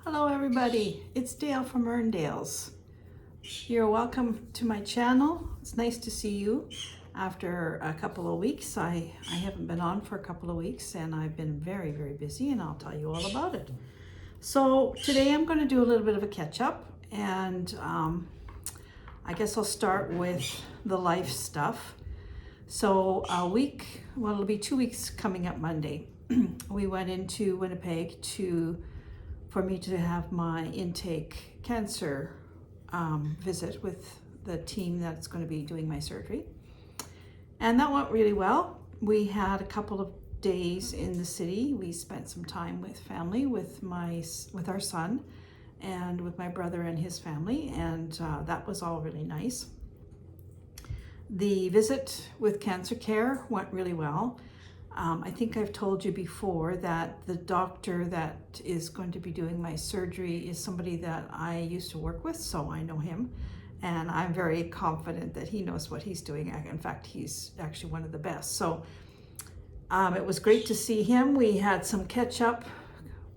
Hello everybody, it's Dale from Erndale's. You're welcome to my channel. It's nice to see you after a couple of weeks. I haven't been on for a couple of weeks and I've been very busy, and I'll tell you all about it. So today I'm going to do a little bit of a catch up, and I guess I'll start with the life stuff. So it'll be 2 weeks coming up Monday. We went into Winnipeg for me to have my intake cancer visit with the team that's going to be doing my surgery. And that went really well. We had a couple of days in the city. We spent some time with family, with our son, and with my brother and his family, and that was all really nice. The visit with Cancer Care went really well. I think I've told you before that the doctor that is going to be doing my surgery is somebody that I used to work with, so I know him, and I'm very confident that he knows what he's doing. In fact, he's actually one of the best. So it was great to see him. We had some catch-up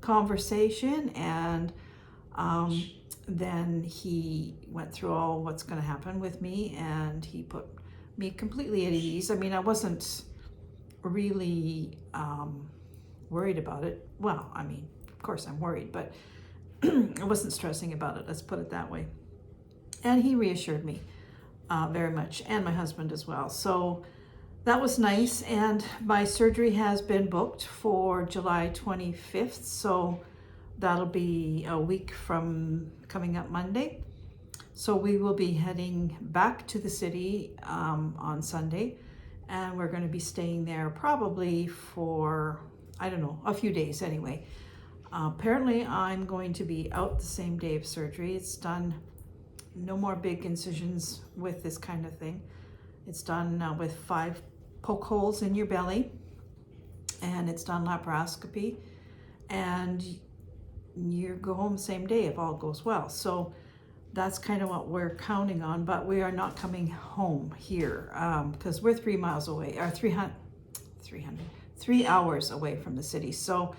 conversation, and then he went through all what's going to happen with me, and he put me completely at ease. I mean, I wasn't really worried about it. Well, I mean, of course I'm worried, but I wasn't stressing about it, let's put it that way. And he reassured me very much, and my husband as well. So that was nice, and my surgery has been booked for July 25th, so that'll be a week from coming up Monday. So we will be heading back to the city on Sunday, and we're going to be staying there probably for, I don't know, a few days anyway. Apparently I'm going to be out the same day of surgery. It's done, no more big incisions with this kind of thing. It's done with 5 poke holes in your belly, and it's done laparoscopy, and you go home same day if all goes well. So that's kind of what we're counting on, but we are not coming home here because we're 3 miles away, or 3 hours away from the city. So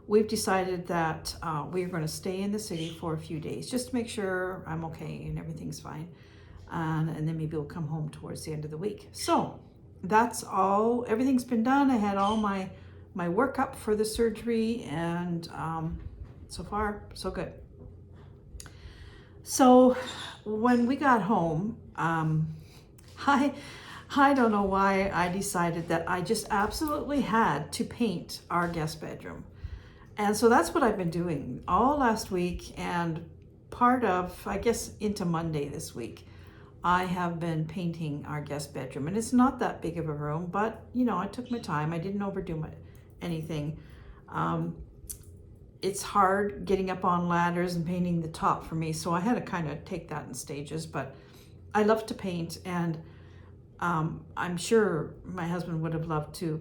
we've decided that we're going to stay in the city for a few days just to make sure I'm okay and everything's fine, and then maybe we'll come home towards the end of the week. So that's all. Everything's been done. I had all my workup for the surgery, and so far so good. So when we got home, I don't know why I decided that I just absolutely had to paint our guest bedroom. And so that's what I've been doing all last week, and part of, I guess, into Monday this week. I have been painting our guest bedroom, and it's not that big of a room, but you know, I took my time. I didn't overdo anything. It's hard getting up on ladders and painting the top for me, so I had to kind of take that in stages, but I love to paint, and I'm sure my husband would have loved to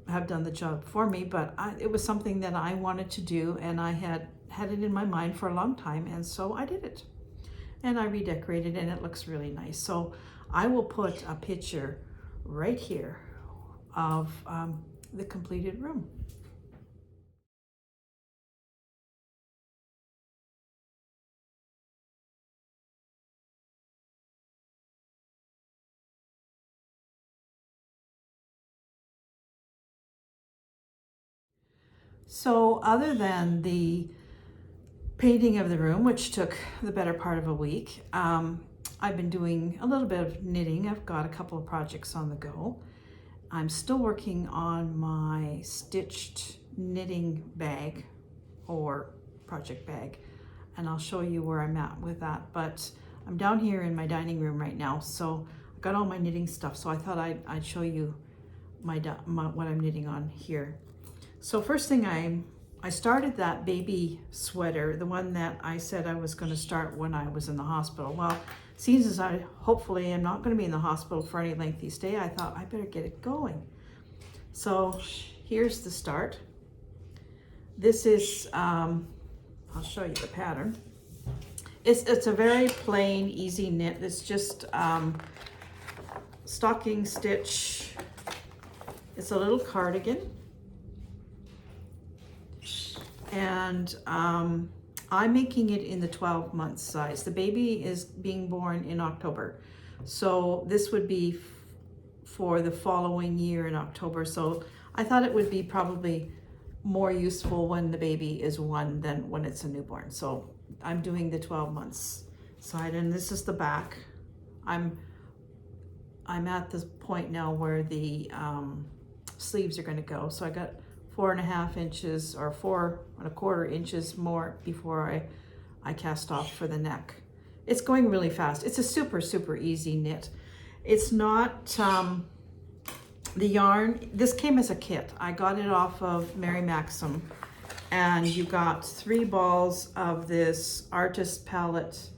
have done the job for me, but it was something that I wanted to do, and I had it in my mind for a long time, and so I did it. And I redecorated, and it looks really nice. So I will put a picture right here of the completed room. So other than the painting of the room, which took the better part of a week, I've been doing a little bit of knitting. I've got a couple of projects on the go. I'm still working on my stitched knitting bag or project bag, and I'll show you where I'm at with that. But I'm down here in my dining room right now, so I've got all my knitting stuff, so I thought I'd show you what I'm knitting on here. So first thing, I started that baby sweater, the one that I said I was going to start when I was in the hospital. Well, seeing as I hopefully am not going to be in the hospital for any lengthy stay, I thought I better get it going. So here's the start. This is, I'll show you the pattern. It's a very plain, easy knit. It's just stocking stitch. It's a little cardigan. And I'm making it in the 12-month size. The baby is being born in October. So this would be for the following year in October. So I thought it would be probably more useful when the baby is 1 than when it's a newborn. So I'm doing the 12 months side, and this is the back. I'm at this point now where the sleeves are going to go. So I got 4.5 inches or 4.25 inches more before I cast off for the neck. It's going really fast. It's a super easy knit. It's not the yarn. This came as a kit. I got it off of Mary Maxim, and you got 3 balls of this artist palette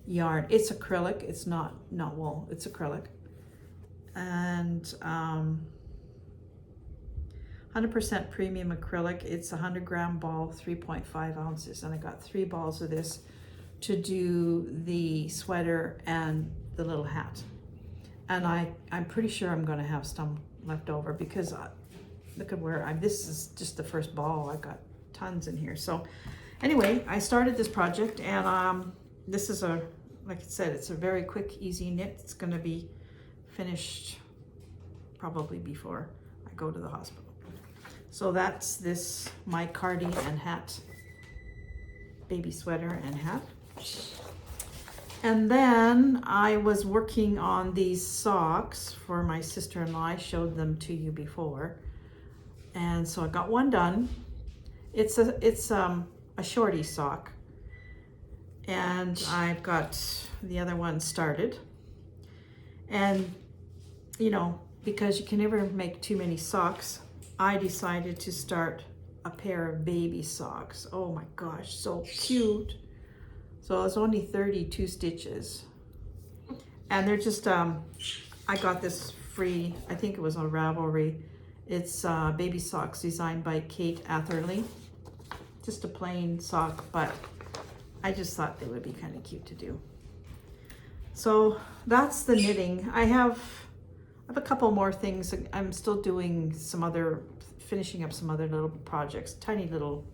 yarn. It's acrylic. It's not wool. It's acrylic, and 100% premium acrylic. It's a 100-gram ball, 3.5 ounces, and I got 3 balls of this to do the sweater and the little hat. And I'm pretty sure I'm going to have some left over, because look at where this is just the first ball. I've got tons in here. So anyway, I started this project, and this is like I said, it's a very quick, easy knit. It's going to be finished probably before I go to the hospital. So that's this, my cardi and hat, baby sweater and hat. And then I was working on these socks for my sister-in-law. I showed them to you before. And so I got one done. It's a shorty sock. And I've got the other one started. And, you know, because you can never make too many socks, I decided to start a pair of baby socks. Oh my gosh, so cute. So it's only 32 stitches. And they're just, I got this free, I think it was on Ravelry. It's baby socks designed by Kate Atherley. Just a plain sock, but I just thought they would be kind of cute to do. So that's the knitting. I have a couple more things. I'm still doing finishing up some other little projects, tiny little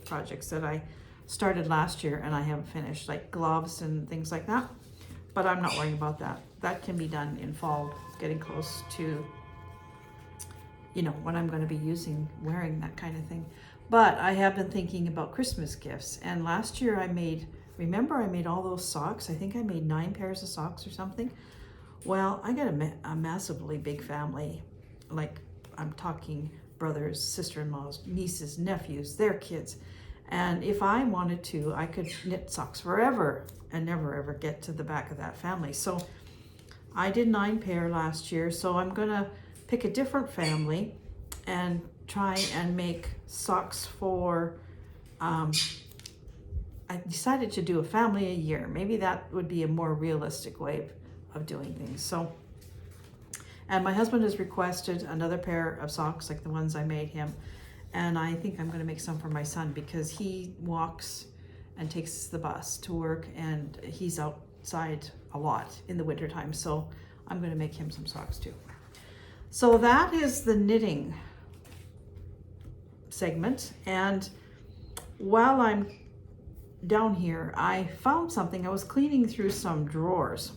projects that I started last year and I haven't finished, like gloves and things like that. But I'm not worrying about that. That can be done in fall, getting close to, you know, when I'm going to be wearing that kind of thing. But I have been thinking about Christmas gifts. And last year remember I made all those socks? I think I made 9 pairs of socks or something. Well, I got a massively big family. Like, I'm talking brothers, sister-in-laws, nieces, nephews, their kids. And if I wanted to, I could knit socks forever and never ever get to the back of that family. So I did 9 pair last year. So I'm gonna pick a different family and try and make socks for, I decided to do a family a year. Maybe that would be a more realistic way of doing things. So, and my husband has requested another pair of socks like the ones I made him. And I think I'm going to make some for my son, because he walks and takes the bus to work, and he's outside a lot in the wintertime. So I'm going to make him some socks too. So that is the knitting segment. And while I'm down here, I found something. I was cleaning through some drawers,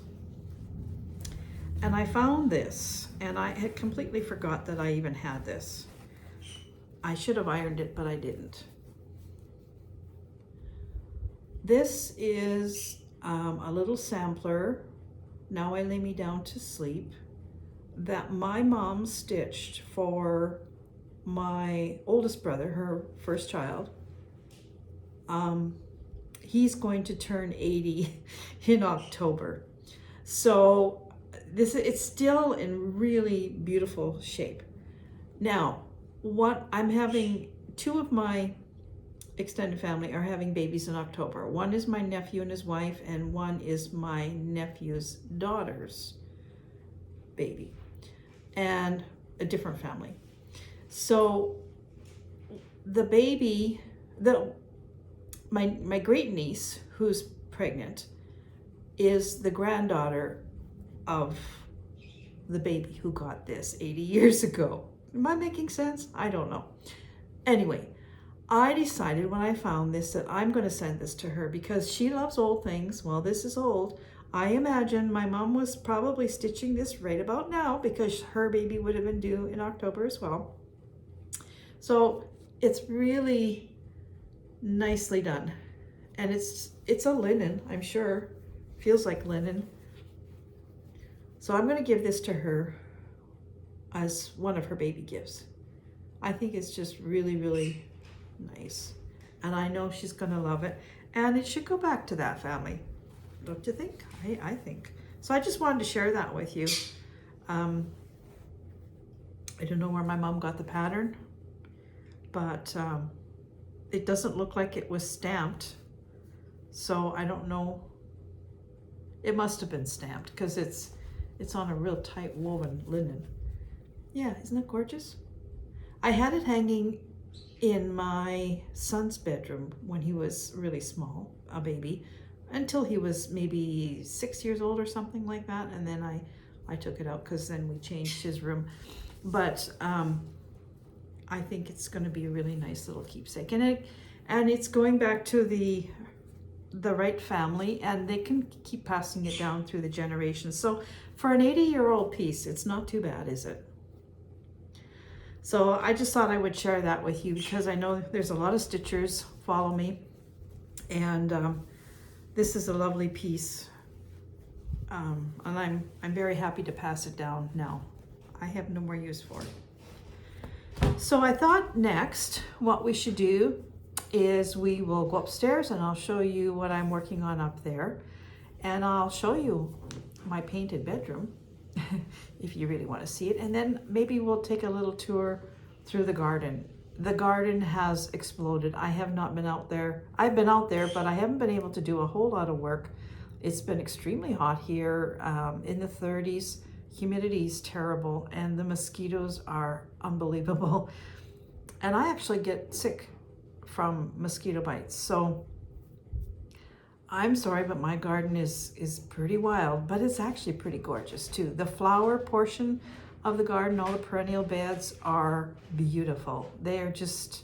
and I found this, and I had completely forgot that I even had this. I should have ironed it, but I didn't. This is a little sampler, Now I Lay Me Down to Sleep, that my mom stitched for my oldest brother, her first child. He's going to turn 80 in October. So it's still in really beautiful shape. Now, I'm having 2 of my extended family are having babies in October. One is my nephew and his wife, and one is my nephew's daughter's baby, and a different family. So the baby, my great niece, who's pregnant, is the granddaughter of the baby who got this 80 years ago. Am I making sense? I don't know. Anyway, I decided when I found this that I'm going to send this to her because she loves old things. Well, this is old. I imagine my mom was probably stitching this right about now because her baby would have been due in October as well. So it's really nicely done. And it's a linen, I'm sure. Feels like linen. So I'm going to give this to her as one of her baby gifts. I think it's just really, really nice. And I know she's going to love it. And it should go back to that family. Don't you think? I think. So I just wanted to share that with you. I don't know where my mom got the pattern, but it doesn't look like it was stamped. So I don't know. It must have been stamped because it's on a real tight woven linen. Yeah, isn't it gorgeous? I had it hanging in my son's bedroom when he was really small, a baby, until he was maybe 6 years old or something like that. And then I took it out because then we changed his room. But I think it's going to be a really nice little keepsake. And it's going back to the right family, and they can keep passing it down through the generations. So for an 80-year-old piece, it's not too bad, is it? So I just thought I would share that with you because I know there's a lot of stitchers follow me, and this is a lovely piece, and I'm very happy to pass it down now. I have no more use for it. So I thought next what we should do is we will go upstairs and I'll show you what I'm working on up there, and I'll show you my painted bedroom if you really want to see it, and then maybe we'll take a little tour through the garden. The garden has exploded. I have not been out there. I've been out there, but I haven't been able to do a whole lot of work. It's been extremely hot here, in the 30s. Humidity is terrible, and the mosquitoes are unbelievable. And I actually get sick from mosquito bites. So I'm sorry, but my garden is pretty wild, but it's actually pretty gorgeous too. The flower portion of the garden, all the perennial beds are beautiful. They are just,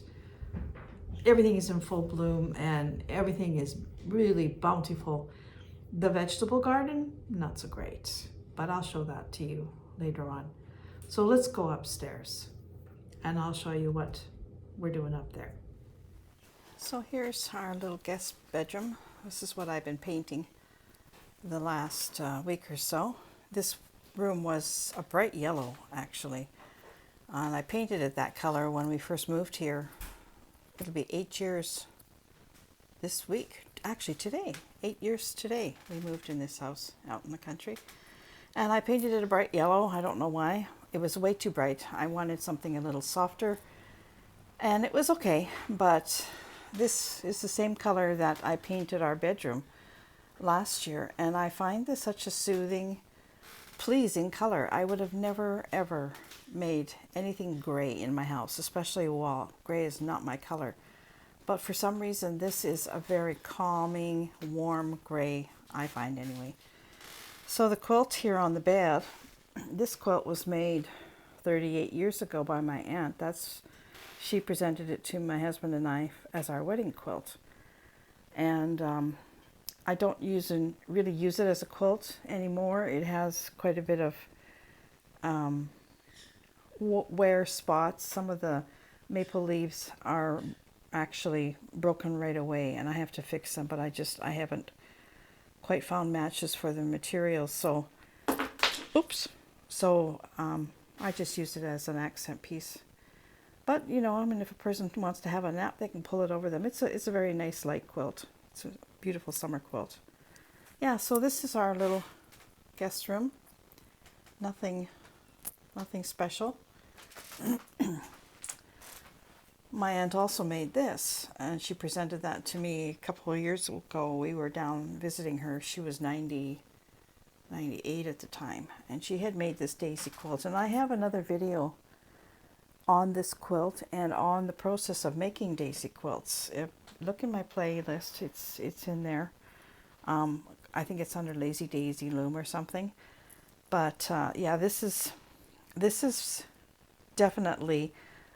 everything is in full bloom and everything is really bountiful. The vegetable garden, not so great, but I'll show that to you later on. So let's go upstairs and I'll show you what we're doing up there. So here's our little guest bedroom. This is what I've been painting the last week or so. This room was a bright yellow, actually. And I painted it that color when we first moved here. It'll be 8 years this week. Actually today, 8 years today, we moved in this house out in the country. And I painted it a bright yellow. I don't know why. It was way too bright. I wanted something a little softer. And it was okay, but this is the same color that I painted our bedroom last year, and I find this such a soothing, pleasing color. I would have never ever made anything gray in my house, especially a wall. Gray is not my color, but for some reason this is a very calming, warm gray, I find anyway. So the quilt here on the bed, this quilt was made 38 years ago by my aunt. She presented it to my husband and I as our wedding quilt. And I don't really use it as a quilt anymore. It has quite a bit of wear spots. Some of the maple leaves are actually broken right away and I have to fix them, but I haven't quite found matches for the materials. So, oops. So I just use it as an accent piece. But, you know, I mean, if a person wants to have a nap, they can pull it over them. It's a very nice light quilt. It's a beautiful summer quilt. Yeah, so this is our little guest room. Nothing special. My aunt also made this, and she presented that to me a couple of years ago. We were down visiting her. She was 98 at the time, and she had made this daisy quilt. And I have another video on this quilt and on the process of making daisy quilts. Look in my playlist, it's in there. I think it's under Lazy Daisy Loom or something. But yeah, this is definitely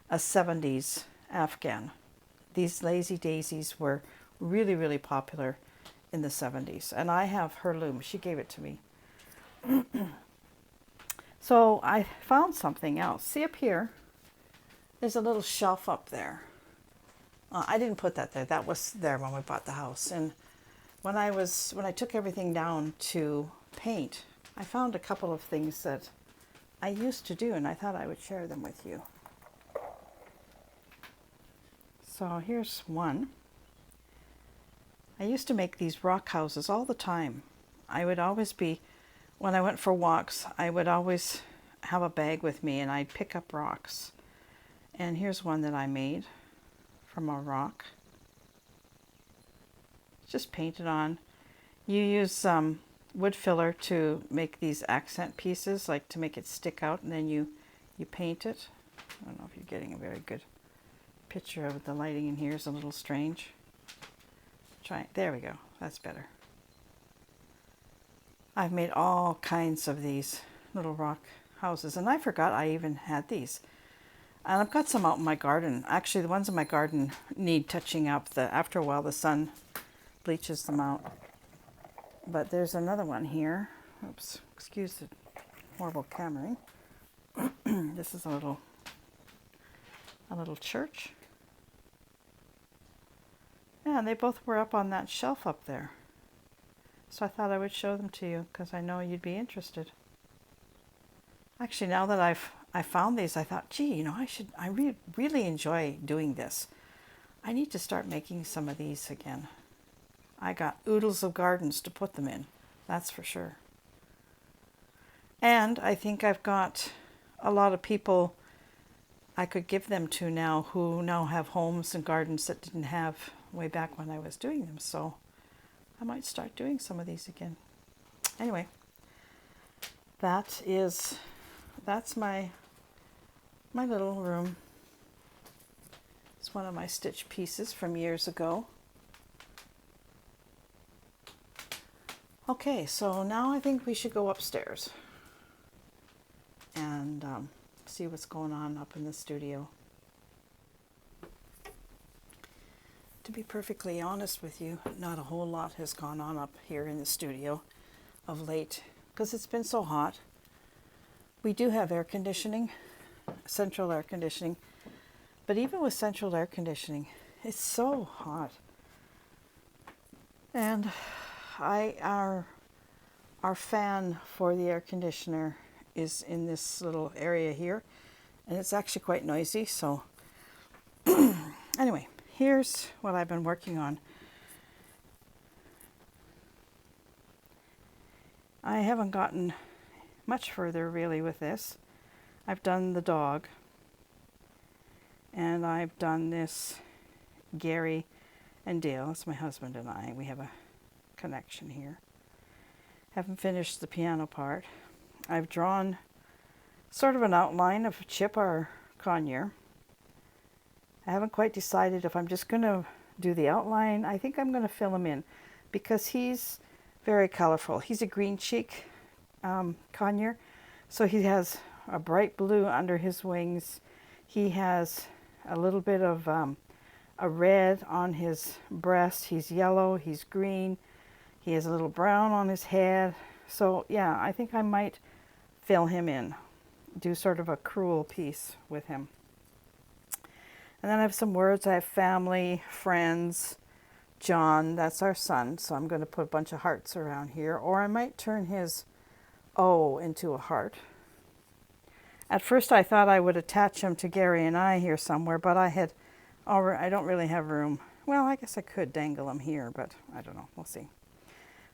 a 70s Afghan these lazy daisies were really, really popular in the 70s. And I have her loom. She gave it to me. So I found something else. See up here, there's a little shelf up there. I didn't put that there. That was there when we bought the house. And when I took everything down to paint, I found a couple of things that I used to do, and I thought I would share them with you. So here's one. I used to make these rock houses all the time. I would always when I went for walks, I would always have a bag with me and I'd pick up rocks. And here's one that I made from a rock. Just painted on. You use wood filler to make these accent pieces, like to make it stick out, and then you paint it. I don't know if you're getting a very good picture of it. The lighting in here is a little strange. There we go. That's better. I've made all kinds of these little rock houses, and I forgot I even had these. And I've got some out in my garden. Actually, the ones in my garden need touching up. After a while, the sun bleaches them out. But there's another one here. Oops, excuse the horrible cameraing. This is a little church. Yeah, and they both were up on that shelf up there. So I thought I would show them to you because I know you'd be interested. Actually, now that I found these, I thought, gee, you know, I really enjoy doing this. I need to start making some of these again. I got oodles of gardens to put them in, that's for sure. And I think I've got a lot of people I could give them to now who now have homes and gardens that didn't have way back when I was doing them. So I might start doing some of these again. Anyway, that's my little room. It's one of my stitch pieces from years ago. Okay, so now I think we should go upstairs and see what's going on up in the studio. To be perfectly honest with you, not a whole lot has gone on up here in the studio of late because it's been so hot. We do have air conditioning, central air conditioning, but even with central air conditioning, it's so hot. And our fan for the air conditioner is in this little area here, and it's actually quite noisy. So anyway, here's what I've been working on. I haven't gotten much further really with this. I've done the dog, and I've done this Gary and Dale. It's my husband and I. We have a connection here. Haven't finished the piano part. I've drawn sort of an outline of Chip, our conure. I haven't quite decided if I'm just going to do the outline. I think I'm going to fill him in because he's very colorful. He's a green cheek conure, so he has a bright blue under his wings. He has a little bit of a red on his breast. He's yellow, he's green, he has a little brown on his head. So yeah, I think I might fill him in, do sort of a cruel piece with him. And then I have some words. I have family, friends, John, that's our son, so I'm going to put a bunch of hearts around here, or I might turn his O into a heart. At first I thought I would attach him to Gary and I here somewhere, but I don't really have room. Well, I guess I could dangle him here, but I don't know, we'll see.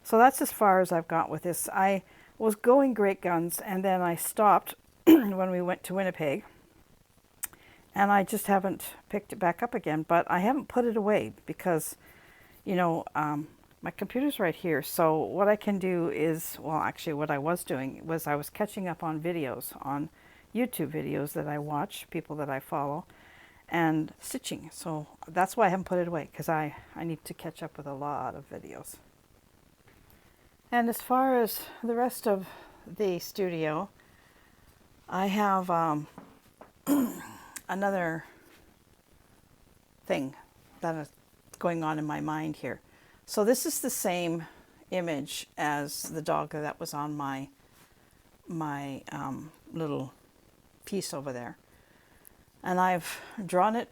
So that's as far as I've got with this. I was going great guns, and then I stopped when we went to Winnipeg, and I just haven't picked it back up again, but I haven't put it away because, you know, my computer's right here. So what I can do is, well, actually what I was doing was I was catching up on videos, on YouTube videos that I watch, people that I follow, and stitching. So that's why I haven't put it away, because I need to catch up with a lot of videos. And as far as the rest of the studio, I have another thing. that is going on in my mind here. So this is the same image as the dog that was on my little piece over there. And I've drawn it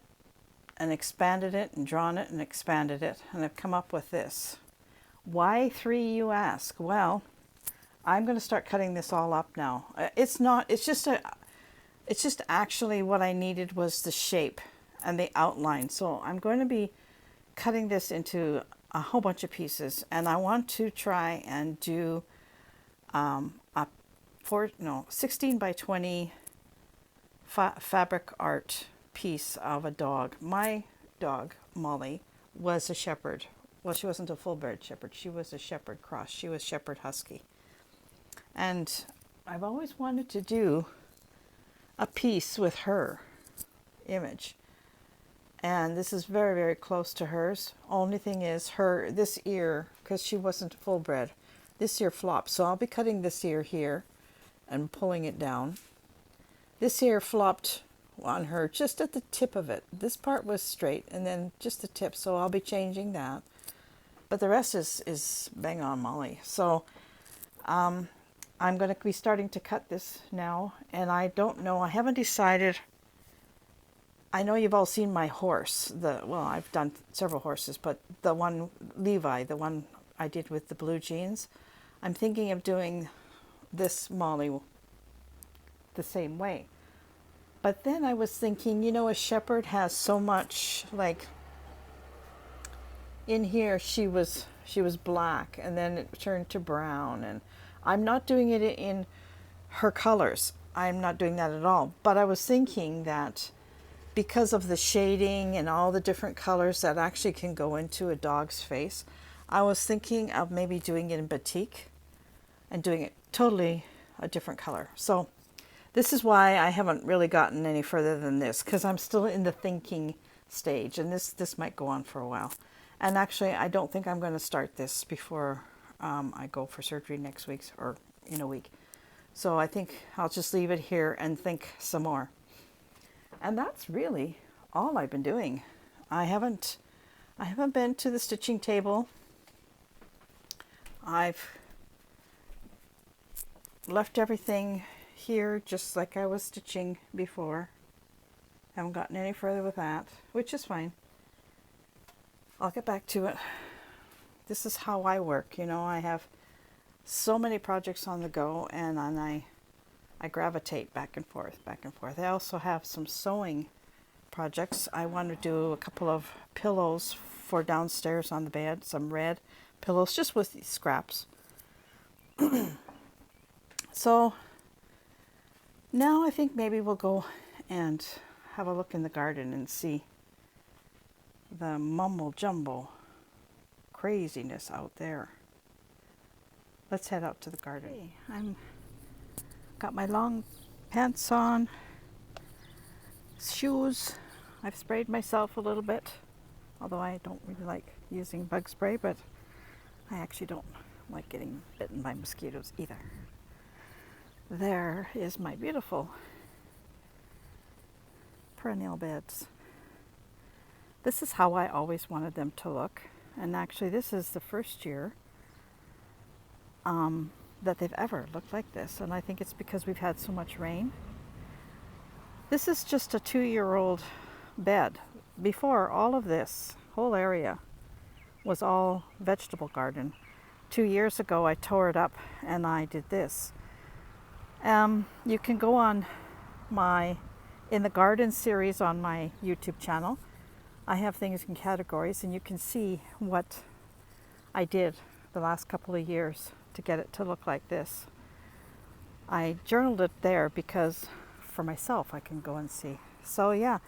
and expanded it and drawn it and expanded it, and I've come up with this. Why 3, you ask? Well, I'm going to start cutting this all up now. It's just actually what I needed was the shape and the outline. So I'm going to be cutting this into a whole bunch of pieces, and I want to try and do a 16 by 20 fabric art piece of a dog. My dog, Molly, was a shepherd. Well, she wasn't a full-bred shepherd. She was a shepherd cross. She was shepherd husky. And I've always wanted to do a piece with her image. And this is very, very close to hers. Only thing is this ear, because she wasn't full bred, this ear flopped. So I'll be cutting this ear here and pulling it down. This ear flopped on her just at the tip of it. This part was straight and then just the tip. So I'll be changing that. But the rest is bang on Molly. So I'm going to be starting to cut this now. And I don't know, I haven't decided. I know you've all seen my horse. I've done several horses, but the one, Levi, the one I did with the blue jeans, I'm thinking of doing this Molly the same way. But then I was thinking, a shepherd has so much, like, in here she was black, and then it turned to brown, and I'm not doing it in her colors. I'm not doing that at all. But I was thinking that because of the shading and all the different colors that actually can go into a dog's face, I was thinking of maybe doing it in batik and doing it totally a different color. So this is why I haven't really gotten any further than this, because I'm still in the thinking stage, and this might go on for a while. And actually, I don't think I'm going to start this before I go for surgery next week or in a week. So I think I'll just leave it here and think some more. And that's really all I've been doing. I haven't been to the stitching table. I've left everything here just like I was stitching before. Haven't gotten any further with that, which is fine. I'll get back to it. This is how I work. I have so many projects on the go, and I gravitate back and forth, back and forth. I also have some sewing projects. I want to do a couple of pillows for downstairs on the bed, some red pillows, just with these scraps. So now I think maybe we'll go and have a look in the garden and see the mumble jumble craziness out there. Let's head out to the garden. Hey, I'm got my long pants on, shoes. I've sprayed myself a little bit, although I don't really like using bug spray, but I actually don't like getting bitten by mosquitoes either. There is my beautiful perennial beds. This is how I always wanted them to look, and actually this is the first year that they've ever looked like this, and I think it's because we've had so much rain. This is just a 2-year-old bed. Before, all of this whole area was all vegetable garden. 2 years ago I tore it up and I did this. You can go on in the garden series on my YouTube channel. I have things in categories, and you can see what I did the last couple of years to get it to look like this. I journaled it there because for myself I can go and see. So yeah,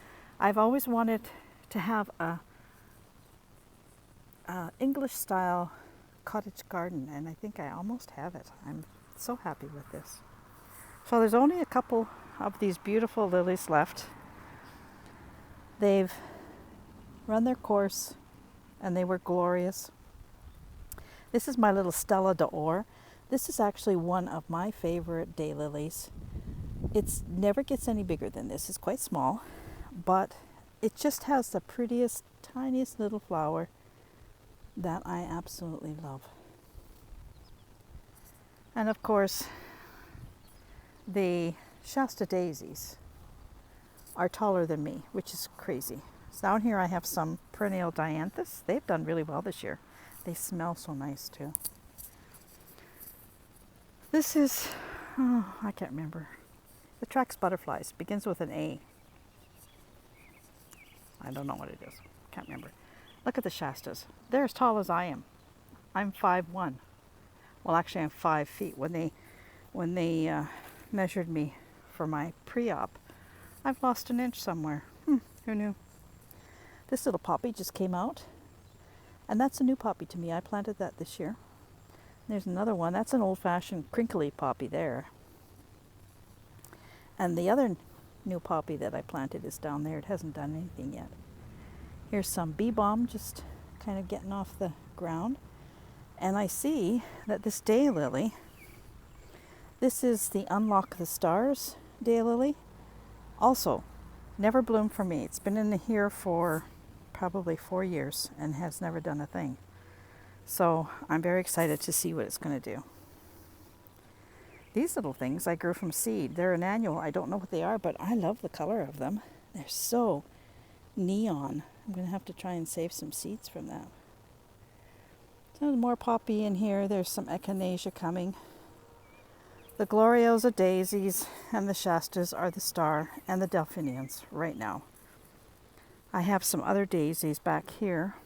I've always wanted to have a English style cottage garden, and I think I almost have it. I'm so happy with this. So there's only a couple of these beautiful lilies left. They've run their course and they were glorious. This is my little Stella d'Or. This is actually one of my favorite daylilies. It never gets any bigger than this. It's quite small, but it just has the prettiest tiniest little flower that I absolutely love. And of course, the Shasta daisies are taller than me, which is crazy. So down here I have some perennial dianthus. They've done really well this year. They smell so nice too. This is, oh, I can't remember. The Trax butterflies, begins with an A. I don't know what it is. Can't remember. Look at the Shastas. They're as tall as I am. I'm 5'1". Well, actually, I'm 5 feet. When they measured me for my pre-op, I've lost an inch somewhere. Who knew? This little poppy just came out, and that's a new poppy to me. I planted that this year. There's another one. That's an old-fashioned crinkly poppy there. And the other new poppy that I planted is down there. It hasn't done anything yet. Here's some bee balm just kind of getting off the ground. And I see that this daylily, this is the Unlock the Stars daylily, also never bloomed for me. It's been in here for probably 4 years and has never done a thing. So I'm very excited to see what it's going to do. These little things I grew from seed. They're an annual. I don't know what they are, but I love the color of them. They're so neon. I'm going to have to try and save some seeds from that. There's more poppy in here. There's some echinacea coming. The gloriosa daisies and the Shastas are the star, and the delphiniums right now. I have some other daisies back here.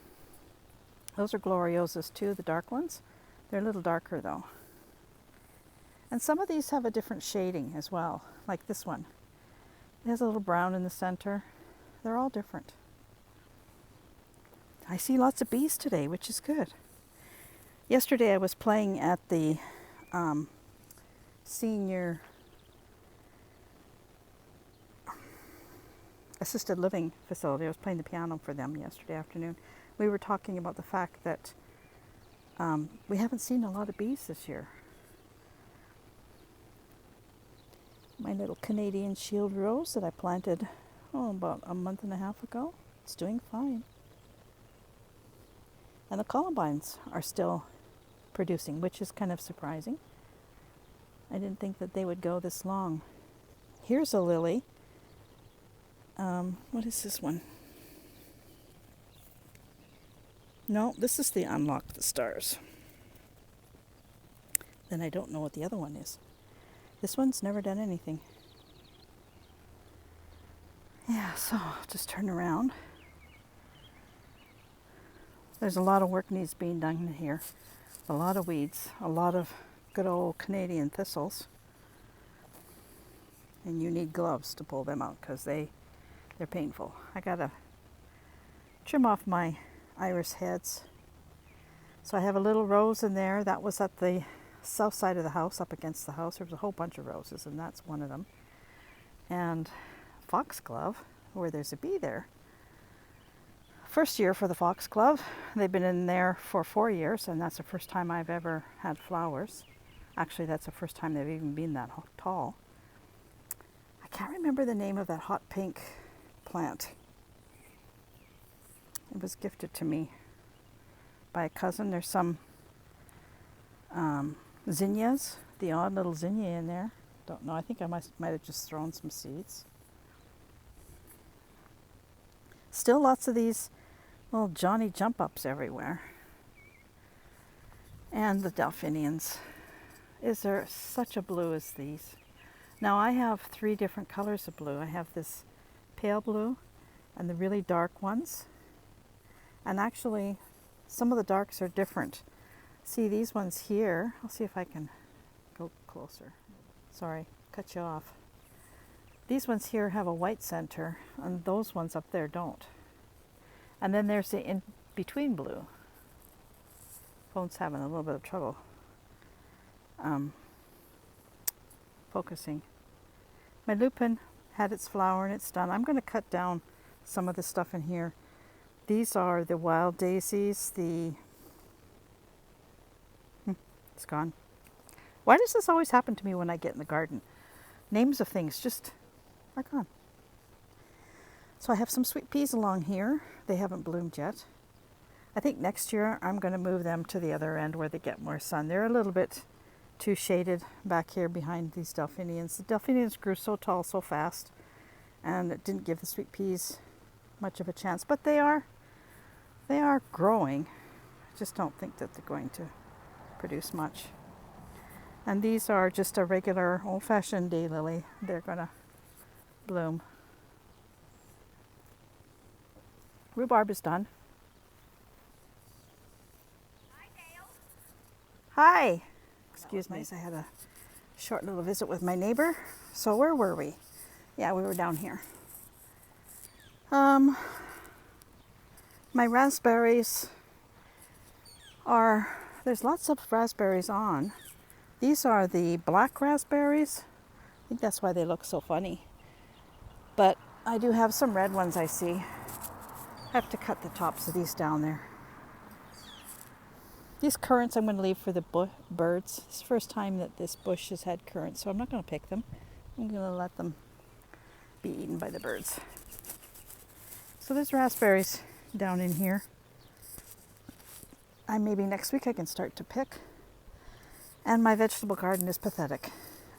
Those are gloriosas too, the dark ones. They're a little darker though. And some of these have a different shading as well, like this one. It has a little brown in the center. They're all different. I see lots of bees today, which is good. Yesterday I was playing at the senior assisted living facility. I was playing the piano for them yesterday afternoon. We were talking about the fact that we haven't seen a lot of bees this year. My little Canadian shield rose that I planted about a month and a half ago, it's doing fine. And the columbines are still producing, which is kind of surprising. I didn't think that they would go this long. Here's a lily. What is this one? No, this is the Unlock the Stars. Then I don't know what the other one is. This one's never done anything. Yeah, so I'll just turn around. There's a lot of work needs being done here. A lot of weeds, a lot of good old Canadian thistles. And you need gloves to pull them out because they're painful. I gotta trim off my iris heads. So I have a little rose in there. That was at the south side of the house, up against the house. There was a whole bunch of roses, and that's one of them. And foxglove, where there's a bee there. First year for the foxglove. They've been in there for 4 years, and that's the first time I've ever had flowers. Actually, that's the first time they've even been that tall. I can't remember the name of that hot pink plant. It was gifted to me by a cousin. There's some zinnias, the odd little zinnia in there. Don't know. I think I might have just thrown some seeds. Still lots of these little Johnny jump ups everywhere. And the delphiniums. Is there such a blue as these? Now I have 3 different colors of blue. I have this pale blue and the really dark ones. And actually, some of the darks are different. See these ones here. I'll see if I can go closer. Sorry, cut you off. These ones here have a white center, and those ones up there don't. And then there's the in-between blue. Phone's having a little bit of trouble focusing. My lupin had its flower and it's done. I'm going to cut down some of the stuff in here. These are the wild daisies, it's gone. Why does this always happen to me when I get in the garden? Names of things just are gone. So I have some sweet peas along here. They haven't bloomed yet. I think next year I'm going to move them to the other end where they get more sun. They're a little bit too shaded back here behind these delphiniums. The delphiniums grew so tall so fast, and it didn't give the sweet peas much of a chance. But they are growing. I just don't think that they're going to produce much. And these are just a regular old-fashioned daylily. They're going to bloom. Rhubarb is done. Hi, Dale. Hi. Excuse me, I had a short little visit with my neighbor. So where were we? Yeah, we were down here. My raspberries are, there's lots of raspberries on. These are the black raspberries. I think that's why they look so funny. But I do have some red ones I see. I have to cut the tops of these down there. These currants I'm going to leave for the birds. It's the first time that this bush has had currants, so I'm not going to pick them. I'm going to let them be eaten by the birds. So there's raspberries down in here. Maybe next week I can start to pick. And my vegetable garden is pathetic.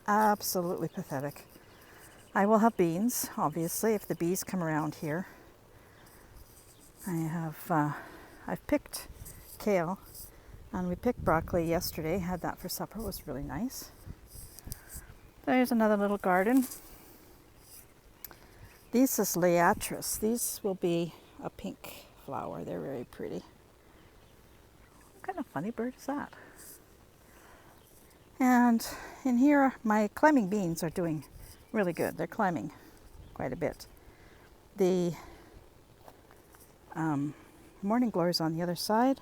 Absolutely pathetic. I will have beans, obviously, if the bees come around here. I've picked kale, and we picked broccoli yesterday. Had that for supper. It was really nice. There's another little garden. These is Liatris. These will be a pink flower. They're very pretty. What kind of funny bird is that? And in here, my climbing beans are doing really good. They're climbing quite a bit. The morning glories on the other side,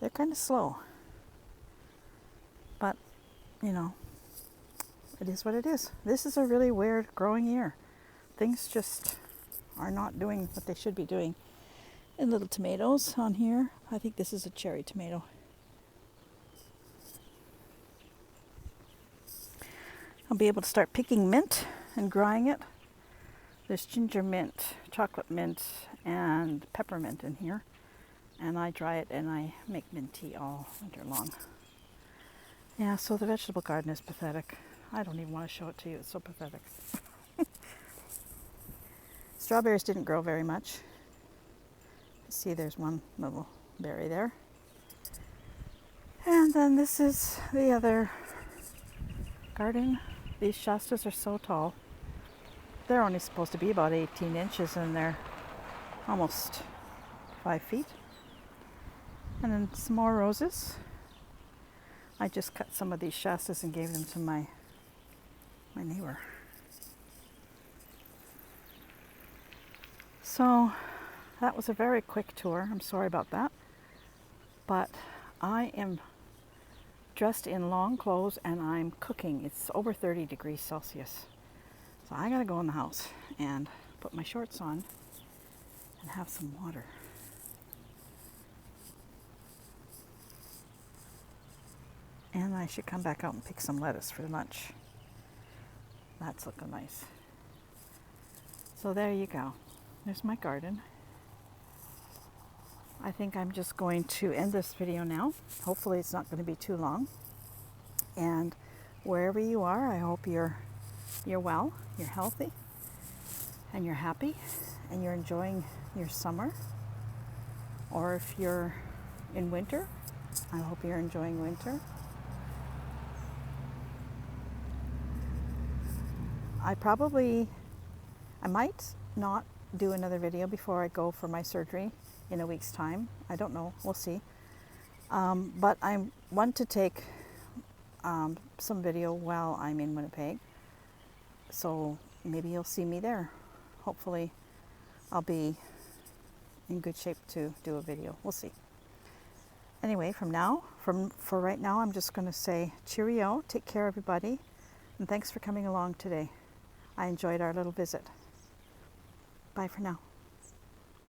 they're kind of slow. But, you know, it is what it is. This is a really weird growing year. Things just are not doing what they should be doing. And little tomatoes on here. I think this is a cherry tomato. I'll be able to start picking mint and drying it. There's ginger mint, chocolate mint, and peppermint in here. And I dry it and I make mint tea all winter long. Yeah, so the vegetable garden is pathetic. I don't even want to show it to you. It's so pathetic. Strawberries didn't grow very much. See, there's one little berry there. And then this is the other garden. These Shastas are so tall. They're only supposed to be about 18 inches and they're almost 5 feet. And then some more roses. I just cut some of these Shastas and gave them to my neighbor. So that was a very quick tour. I'm sorry about that. But I am dressed in long clothes and I'm cooking. It's over 30 degrees Celsius. So I gotta go in the house and put my shorts on and have some water. And I should come back out and pick some lettuce for lunch. That's looking nice. So there you go. There's my garden. I think I'm just going to end this video now. Hopefully it's not going to be too long. And wherever you are, I hope you're well, you're healthy, and you're happy, and you're enjoying your summer. Or if you're in winter, I hope you're enjoying winter. I might not do another video before I go for my surgery in a week's time. I don't know, we'll see. But I want to take some video while I'm in Winnipeg. So maybe you'll see me there. Hopefully I'll be in good shape to do a video. We'll see. Anyway, for right now, I'm just going to say cheerio, take care everybody, and thanks for coming along today. I enjoyed our little visit. Bye for now.